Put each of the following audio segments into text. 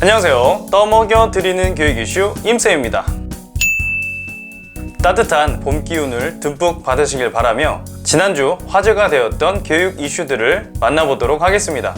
안녕하세요. 떠먹여 드리는 교육 이슈 임쌤입니다. 따뜻한 봄 기운을 듬뿍 받으시길 바라며 지난주 화제가 되었던 교육 이슈들을 만나보도록 하겠습니다.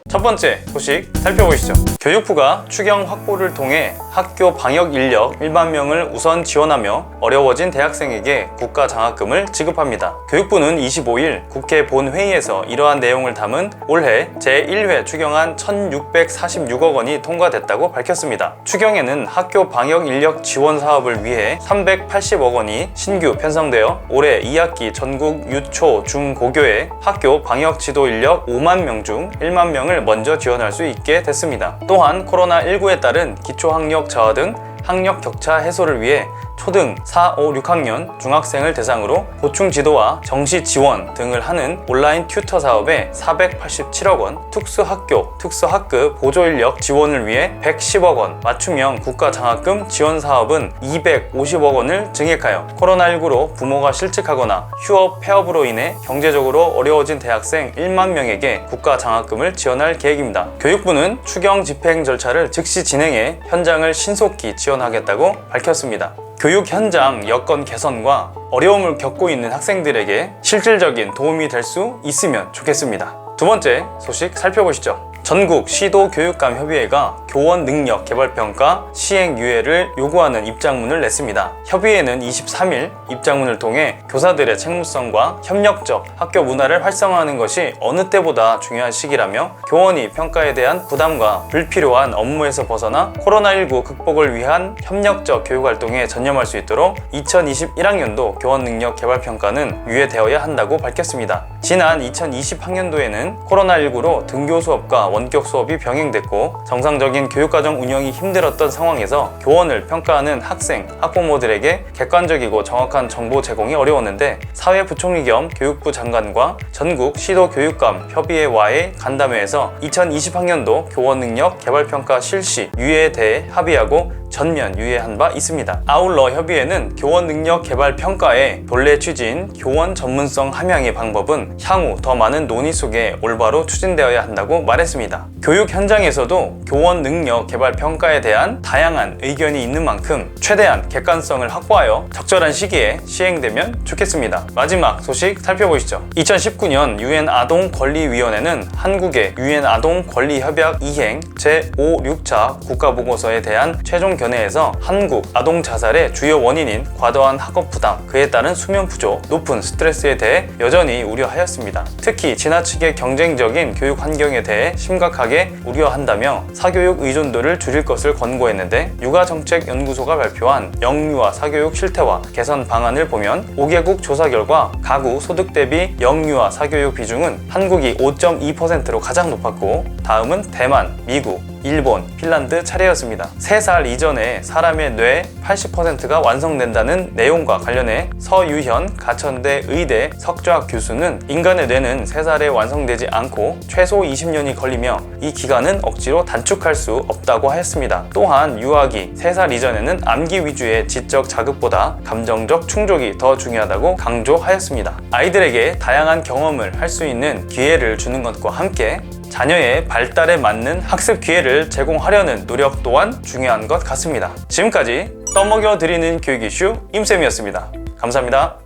첫 번째 소식 살펴보시죠. 교육부가 추경 확보를 통해 학교 방역 인력 1만 명을 우선 지원하며 어려워진 대학생에게 국가 장학금을 지급합니다. 교육부는 25일 국회 본회의에서 이러한 내용을 담은 올해 제1회 추경안 1,646억 원이 통과됐다고 밝혔습니다. 추경에는 학교 방역 인력 지원 사업을 위해 380억 원이 신규 편성되어 올해 2학기 전국 유초, 중, 고교에 학교 방역 지도 인력 5만 명 중 1만 명을 먼저 지원할 수 있게 됐습니다. 또한 코로나19에 따른 기초학력 저하 등 학력 격차 해소를 위해 초등 4, 5, 6학년 중학생을 대상으로 보충 지도와 정시 지원 등을 하는 온라인 튜터 사업에 487억 원, 특수학교, 특수학급 보조인력 지원을 위해 110억 원, 맞춤형 국가장학금 지원 사업은 250억 원을 증액하여 코로나19로 부모가 실직하거나 휴업, 폐업으로 인해 경제적으로 어려워진 대학생 1만 명에게 국가장학금을 지원할 계획입니다. 교육부는 추경 집행 절차를 즉시 진행해 현장을 신속히 지원하겠다고 밝혔습니다. 교육 현장 여건 개선과 어려움을 겪고 있는 학생들에게 실질적인 도움이 될 수 있으면 좋겠습니다. 두 번째 소식 살펴보시죠. 전국 시도교육감 협의회가 교원 능력 개발 평가 시행 유예를 요구하는 입장문을 냈습니다. 협의회는 23일 입장문을 통해 교사들의 책무성과 협력적 학교 문화를 활성화하는 것이 어느 때보다 중요한 시기라며 교원이 평가에 대한 부담과 불필요한 업무에서 벗어나 코로나19 극복을 위한 협력적 교육활동에 전념할 수 있도록 2021학년도 교원 능력 개발 평가는 유예되어야 한다고 밝혔습니다. 지난 2020학년도에는 코로나19로 등교 수업과 원격 수업이 병행됐고 정상적인 교육과정 운영이 힘들었던 상황에서 교원을 평가하는 학생, 학부모들에게 객관적이고 정확한 정보 제공이 어려웠는데 사회부총리 겸 교육부 장관과 전국 시도교육감 협의회와의 간담회에서 2020학년도 교원 능력 개발평가 실시 유예에 대해 합의하고 전면 유예한 바 있습니다. 아울러 협의회는 교원 능력 개발 평가의 본래 취지인 교원 전문성 함양의 방법은 향후 더 많은 논의 속에 올바로 추진되어야 한다고 말했습니다. 교육 현장에서도 교원 능력 개발 평가에 대한 다양한 의견이 있는 만큼 최대한 객관성을 확보하여 적절한 시기에 시행되면 좋겠습니다. 마지막 소식 살펴보시죠. 2019년 유엔 아동권리위원회는 한국의 유엔 아동권리협약 이행 제5, 6차 국가보고서에 대한 최종 견해에서 한국 아동 자살의 주요 원인인 과도한 학업 부담, 그에 따른 수면 부족, 높은 스트레스에 대해 여전히 우려하였습니다. 특히 지나치게 경쟁적인 교육 환경에 대해 심각하게 우려한다며 사교육 의존도를 줄일 것을 권고했는데 육아정책연구소가 발표한 영유아 사교육 실태와 개선 방안을 보면 5개국 조사 결과 가구 소득 대비 영유아 사교육 비중은 한국이 5.2%로 가장 높았고 다음은 대만, 미국, 일본, 핀란드 차례였습니다. 3살 이전에 사람의 뇌 80%가 완성된다는 내용과 관련해 서유현 가천대 의대 석좌학 교수는 인간의 뇌는 3살에 완성되지 않고 최소 20년이 걸리며 이 기간은 억지로 단축할 수 없다고 하였습니다. 또한 유아기 3살 이전에는 암기 위주의 지적 자극보다 감정적 충족이 더 중요하다고 강조하였습니다. 아이들에게 다양한 경험을 할 수 있는 기회를 주는 것과 함께 자녀의 발달에 맞는 학습 기회를 제공하려는 노력 또한 중요한 것 같습니다. 지금까지 떠먹여 드리는 교육 이슈 임쌤이었습니다. 감사합니다.